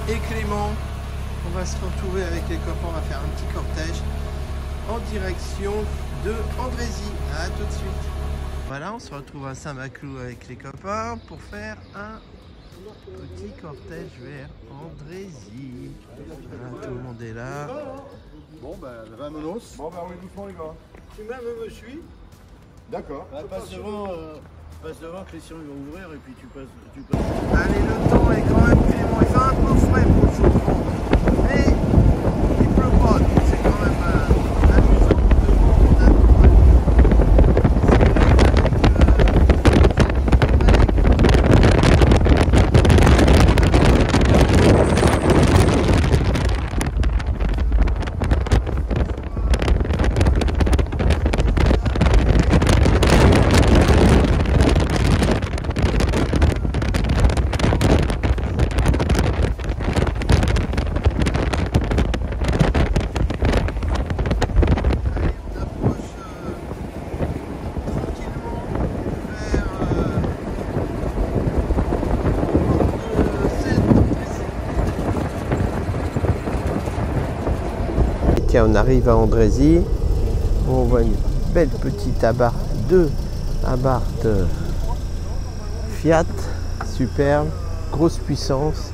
et Clément. On va se retrouver avec les copains, on va faire un petit cortège en direction de Andrézy. À tout de suite. Voilà, on se retrouve à Saint-Maclou avec les copains pour faire un petit cortège vers Andrézy. Voilà, tout le monde est là. Bon, bah, vamonos. Bon, bah, on est doucement, les gars. Tu même me suis. D'accord. Bah, passe devant, Christian il va ouvrir et puis tu passes. Allez, le temps est quand même Clément, il fait un peu frais pour le chaudron, mais il pleut pas, donc c'est quand même amusant de voir on arrive à Andrézy, on voit une belle petite abarth, deux abarth Fiat, superbe, grosse puissance.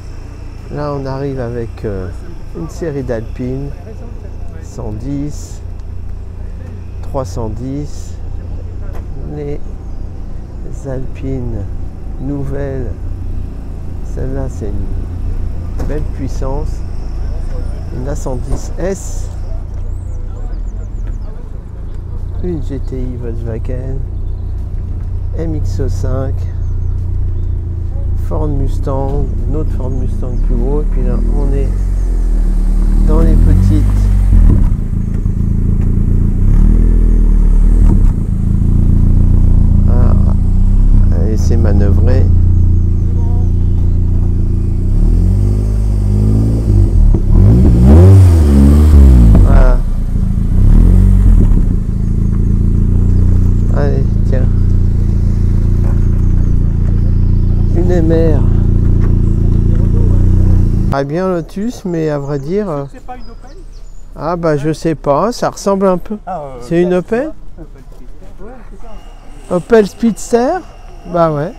Là on arrive avec une série d'Alpine, 110, 310, les Alpines nouvelles, celle-là c'est une belle puissance, une A110S, une GTI Volkswagen, MX5, Ford Mustang, une autre Ford Mustang plus gros, et puis là on est dans les petites et c'est manœuvré. MR. Ah bien Lotus, mais à vrai dire. C'est pas une Opel? Ah bah je sais pas, ça ressemble un peu. C'est une Opel? Ouais, c'est ça. Opel Speedster? Bah ouais.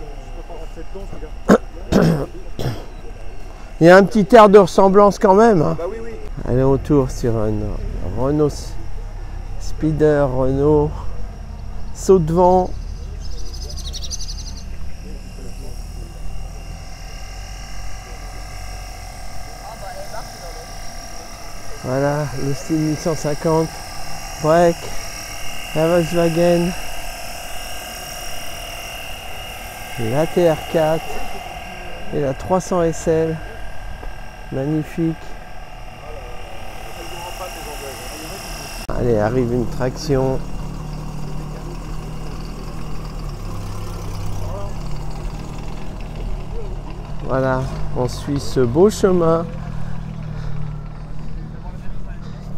Il y a un petit air de ressemblance quand même. Hein. Bah oui, oui. Allez, on tourne sur un Renault Speeder, Renault saut de vent. Voilà, le style 850, break, la Volkswagen, la TR4 et la 300 SL, magnifique. Allez, arrive une traction. Voilà, on suit ce beau chemin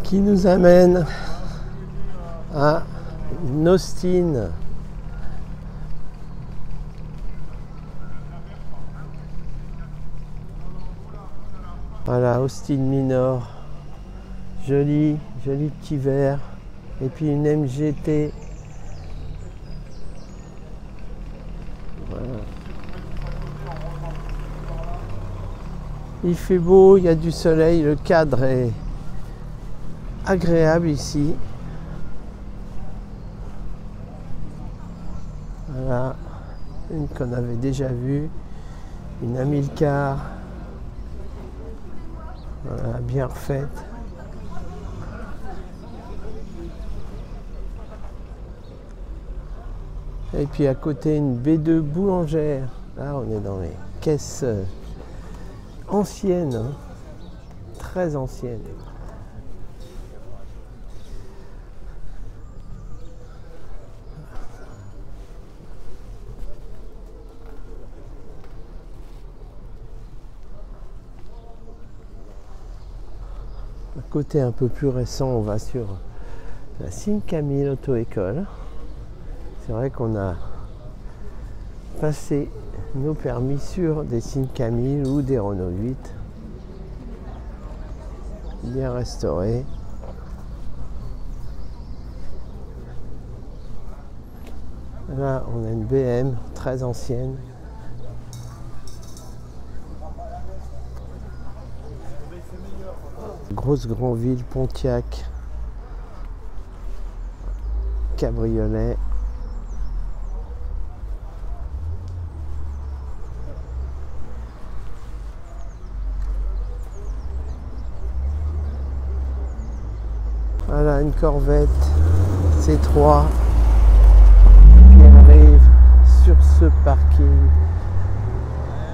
qui nous amène à une Austin. Voilà, Austin Minor, joli petit vert, et puis une MGT. Voilà. Il fait beau, il y a du soleil, le cadre est agréable ici. Voilà, une qu'on avait déjà vue, une Amilcar, voilà, bien refaite. Et puis à côté une B2 boulangère. Là on est dans les caisses anciennes, hein, très anciennes. Côté un peu plus récent, on va sur la Signe-Camille Auto-École. C'est vrai qu'on a passé nos permis sur des Signe-Camille ou des Renault 8. bien restauré. Là, on a une BM très ancienne. Grosse Granville Pontiac cabriolet. Voilà une Corvette C3 qui arrive sur ce parking.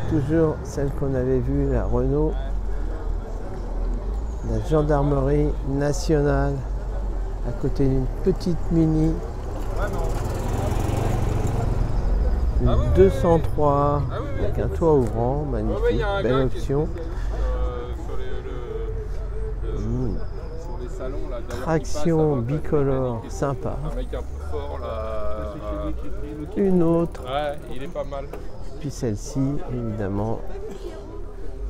Toujours celle qu'on avait vue, la Renault. La gendarmerie nationale à côté d'une petite Mini. Une 203 avec un toit ouvrant, magnifique, belle option. Traction bicolore, sympa. Une autre. Ouais, il est pas mal. Puis celle-ci, évidemment,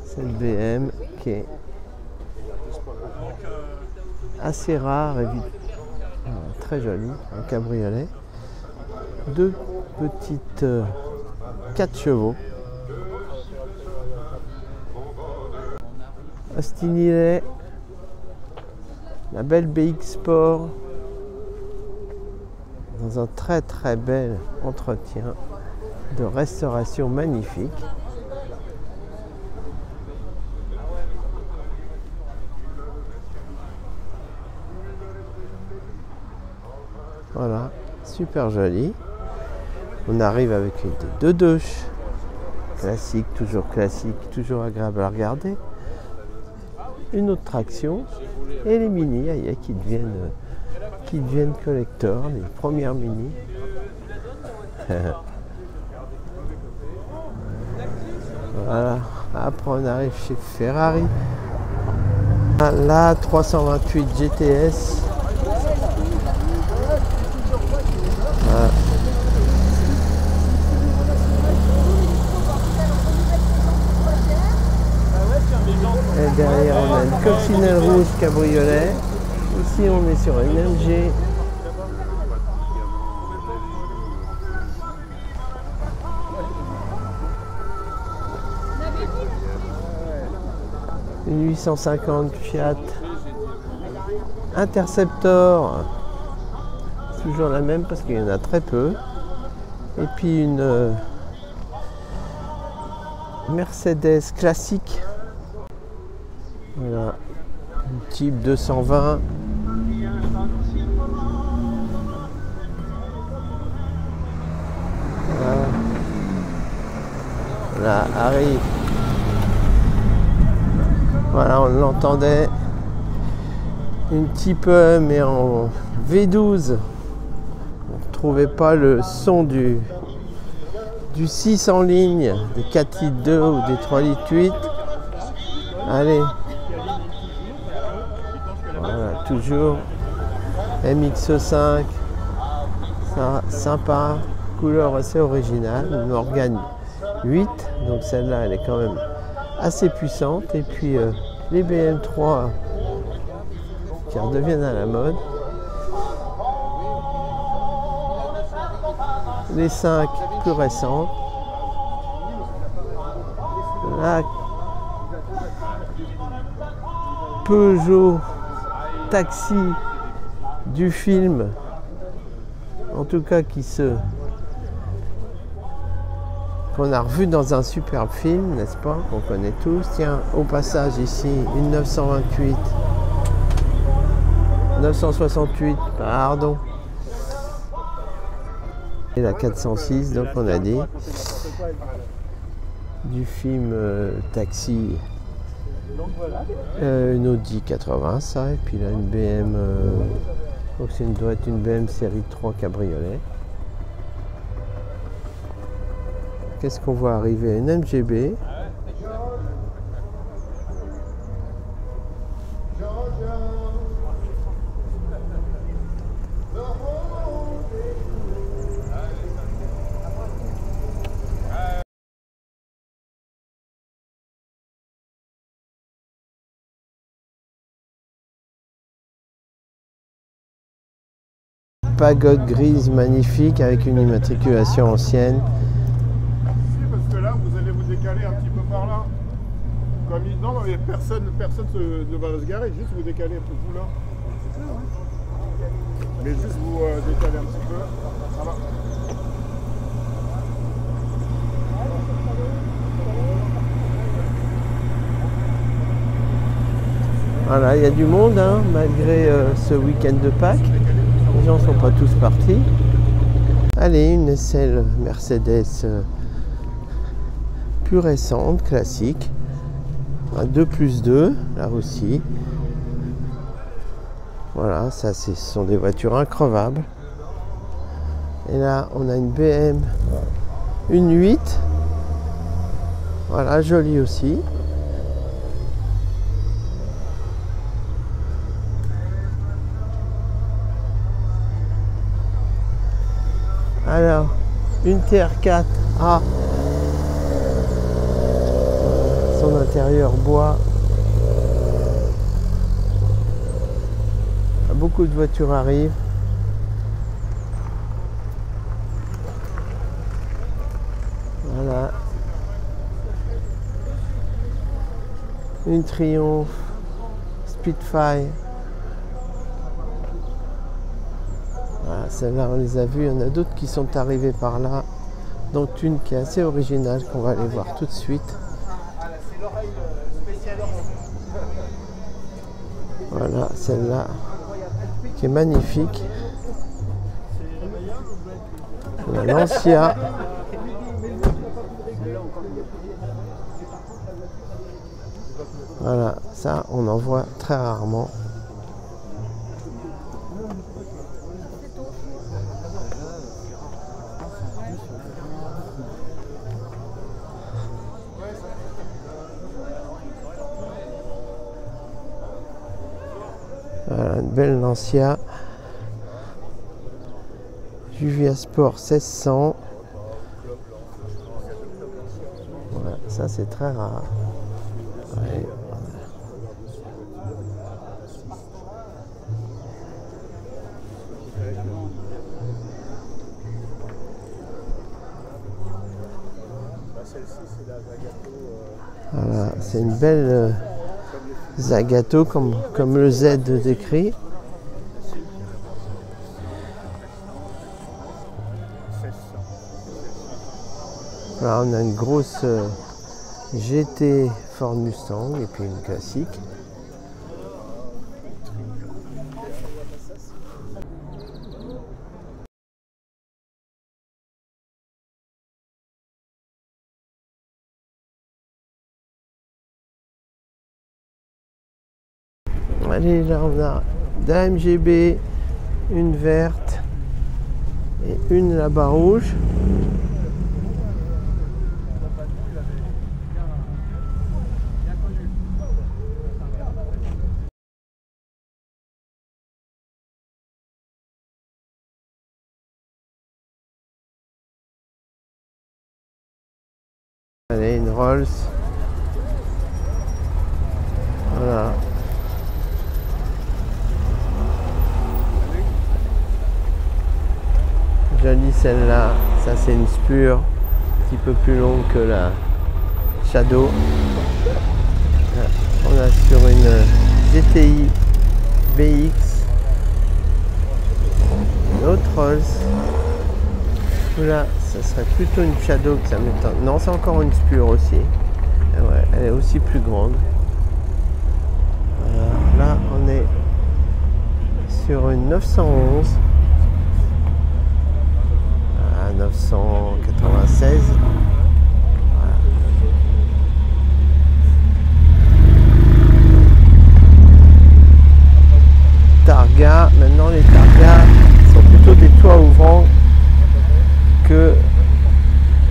cette BM qui est assez rare et très jolie, un cabriolet. Deux petites 4 chevaux. Astigny, la belle BX Sport dans un très très bel entretien de restauration magnifique. Voilà, super joli. On arrive avec deux douches classiques, toujours agréable à regarder. Une autre traction et les Mini qui deviennent collector, les premières Mini. Voilà. Après on arrive chez Ferrari. La 328 GTS. Voilà. Et derrière on a une coccinelle rouge cabriolet. Ici on est sur une MG. Une 850 Fiat Interceptor, toujours la même parce qu'il y en a très peu. Et puis une Mercedes classique. Voilà, une Type 220. Voilà. Là arrive. Voilà, on l'entendait. Une Type E mais en V12. On ne trouvait pas le son du 6 en ligne, des 4 litres 2 ou des 3 litres 8. Allez. Voilà, toujours MX5. Ça, sympa. Couleur assez originale. Une Morgane 8. Donc celle-là, elle est quand même assez puissante. Et puis les BM3 qui redeviennent à la mode. Les 5 plus récentes. La Peugeot Taxi du film, en tout cas qu'on a revu dans un superbe film, n'est-ce pas, qu'on connaît tous. Tiens, au passage ici, une 968, pardon. Et la 406, donc on a dit, du film Taxi, une Audi 80, ça, et puis là une BM, donc ça doit être une BM série 3 cabriolet. Qu'est-ce qu'on voit arriver? Une MGB. pagode grise magnifique avec une immatriculation ancienne. Si, parce que là, vous allez vous décaler un petit peu par là. Comme il... Non, mais personne ne va se garer, juste vous décaler un peu vous là. Mais juste vous décaler un petit peu. Voilà. Voilà, il y a du monde hein, malgré ce week-end de Pâques. Les gens ne sont pas tous partis. Allez, une SL Mercedes plus récente, classique. Un 2+2, là aussi. Voilà, ça ce sont des voitures increvables. Et là, on a une BM, une 8. Voilà, jolie aussi. Alors, une TR4 A, son intérieur bois. Beaucoup de voitures arrivent. Voilà. Une Triumph Spitfire. Voilà, celle-là on les a vues, il y en a d'autres qui sont arrivées par là, dont une qui est assez originale qu'on va aller voir tout de suite. Voilà, celle-là qui est magnifique. La Lancia. Voilà, ça on en voit très rarement. Voilà, une belle Lancia. Juvia Sport 1600. Voilà, ça c'est très rare. Ouais. Voilà, c'est une belle Zagato comme le Z décrit. Là, on a une grosse GT Ford Mustang et puis une classique. Allez, là on a d'AMGB, une verte et une là-bas rouge. Allez, une Rolls. Voilà. Jolie celle-là, ça c'est une Spur, un petit peu plus longue que la Shadow. On a sur une GTI BX, une autre Rolls. Là, ça serait plutôt une Shadow que ça m'étonne. Non, c'est encore une Spur aussi. Ouais, elle est aussi plus grande. Là, on est sur une 911. 996. Voilà. Targa, maintenant les Targa sont plutôt des toits ouvrants que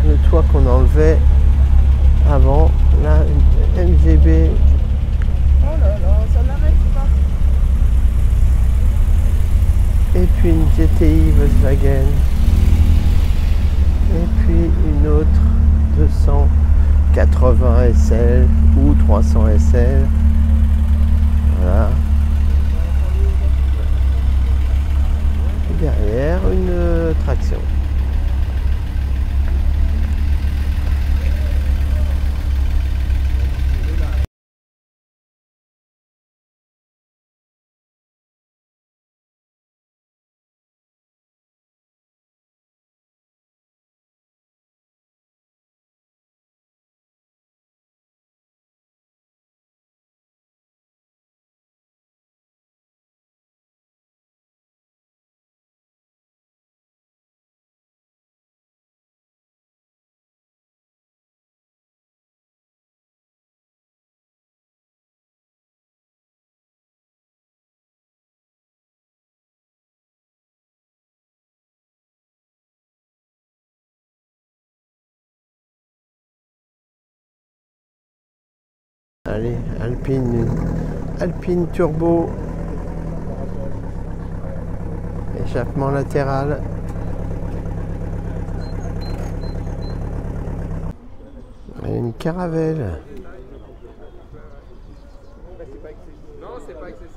le toit qu'on enlevait avant. Là, une MGB. Oh là là, ça n'arrête pas. Et puis une GTI Volkswagen. Et puis une autre 280 SL ou 300 SL. Voilà. Et derrière, Allez, Alpine Turbo. Échappement latéral. Et une Caravelle. Non, c'est pas excessif.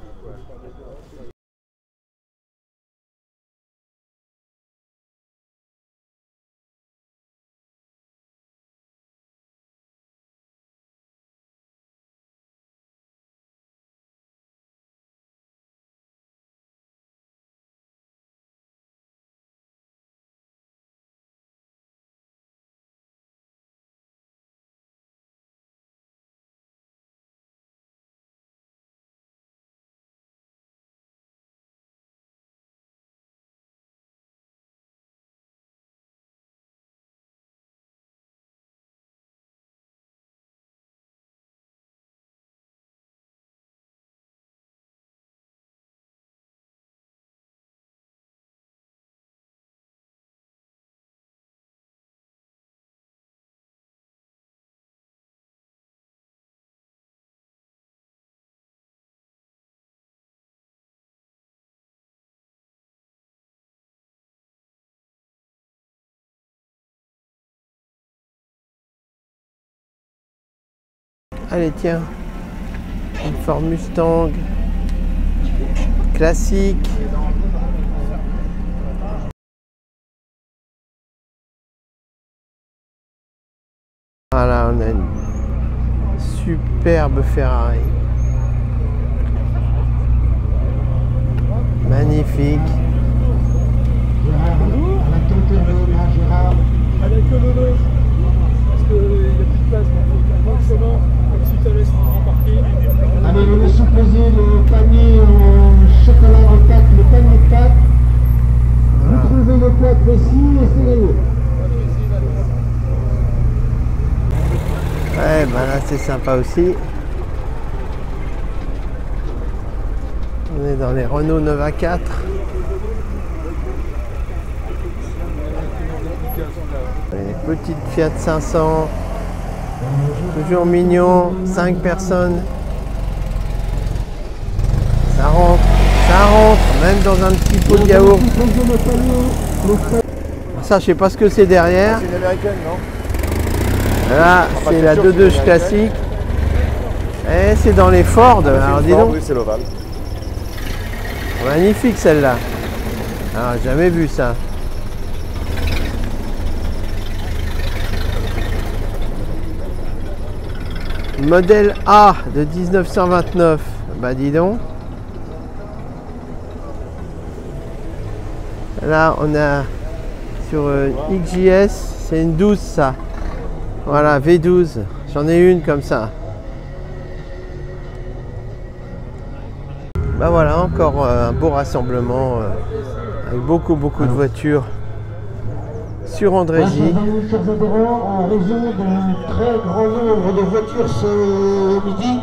Allez, tiens, une Ford Mustang classique. Voilà, on a une superbe Ferrari. Magnifique. Avec le logo, parce qu'il n'y a plus de place, donc chemin, comme si tu allais embarquer. Allez, vous laissez poser le panier en chocolat en pâte, le panier de pâte. Vous trouvez le plat précis et c'est gagné. Ouais, ben là c'est sympa aussi. On est dans les Renault 9A4. Les petites Fiat 500. Toujours mignon. 5 personnes. Ça rentre, même dans un petit pot de yaourt. Ça, je sais pas ce que c'est derrière. C'est une américaine, non? Là, c'est la 2.2 classique. Et c'est dans les Ford. Alors dis donc. Oui, c'est l'ovale. Magnifique celle-là. Alors, jamais vu ça. Modèle A de 1929. Bah dis donc. Là, on a sur XJS, c'est une 12 ça. Voilà, V12. J'en ai une comme ça. Bah voilà, encore un beau rassemblement avec beaucoup de voitures sur Andrézy. Chers adhérents, en raison d'un très grand nombre de voitures ce midi,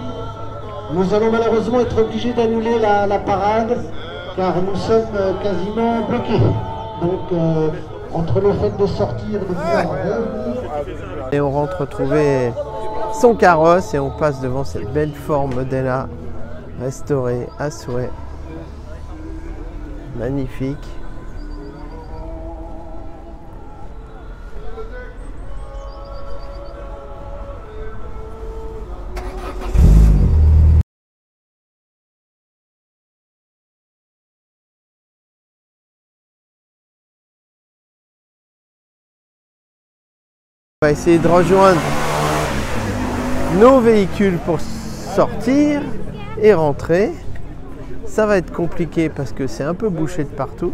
nous allons malheureusement être obligés d'annuler la parade car nous sommes quasiment bloqués. Donc entre le fait de sortir et de pouvoir revenir. Et on rentre retrouver son carrosse et on passe devant cette belle Ford Model A restaurée à souhait. Magnifique. On va essayer de rejoindre nos véhicules pour sortir et rentrer. Ça va être compliqué parce que c'est un peu bouché de partout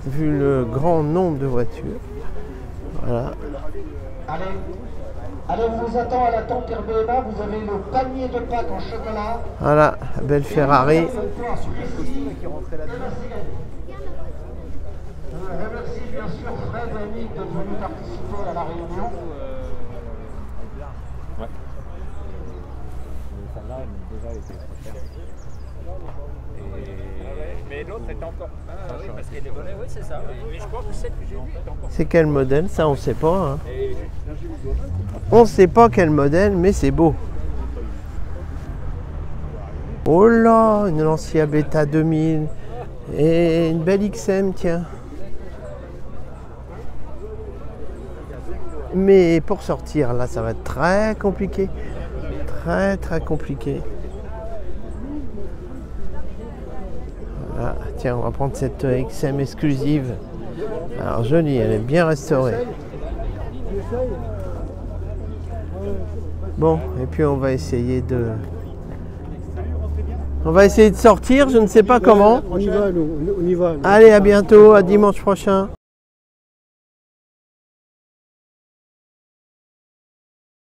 vu le grand nombre de voitures. Voilà. Allez, on vous attend à la tente RBMA, vous avez le panier de pâtes en chocolat. Voilà, belle Ferrari. Je remercie bien sûr Fred et Nick d'être venus participer à la réunion. Ouais. Celle-là, déjà, elle était trop chère. Mais l'autre était encore. Ah oui, parce qu'elle est volée, oui, c'est ça. Mais je crois que celle que j'ai vue était encore. C'est quel modèle? Ça, on sait pas. Hein. On sait pas quel modèle, mais c'est beau. Oh là, une Lancia Beta 2000 et une belle XM, tiens. Mais pour sortir, là, ça va être très compliqué. Très, très compliqué. Voilà. Tiens, on va prendre cette XM exclusive. Alors, jolie, elle est bien restaurée. Bon, et puis on va essayer de... On va essayer de sortir, je ne sais pas comment. On y va, nous. On y va. Allez, à bientôt, à dimanche prochain.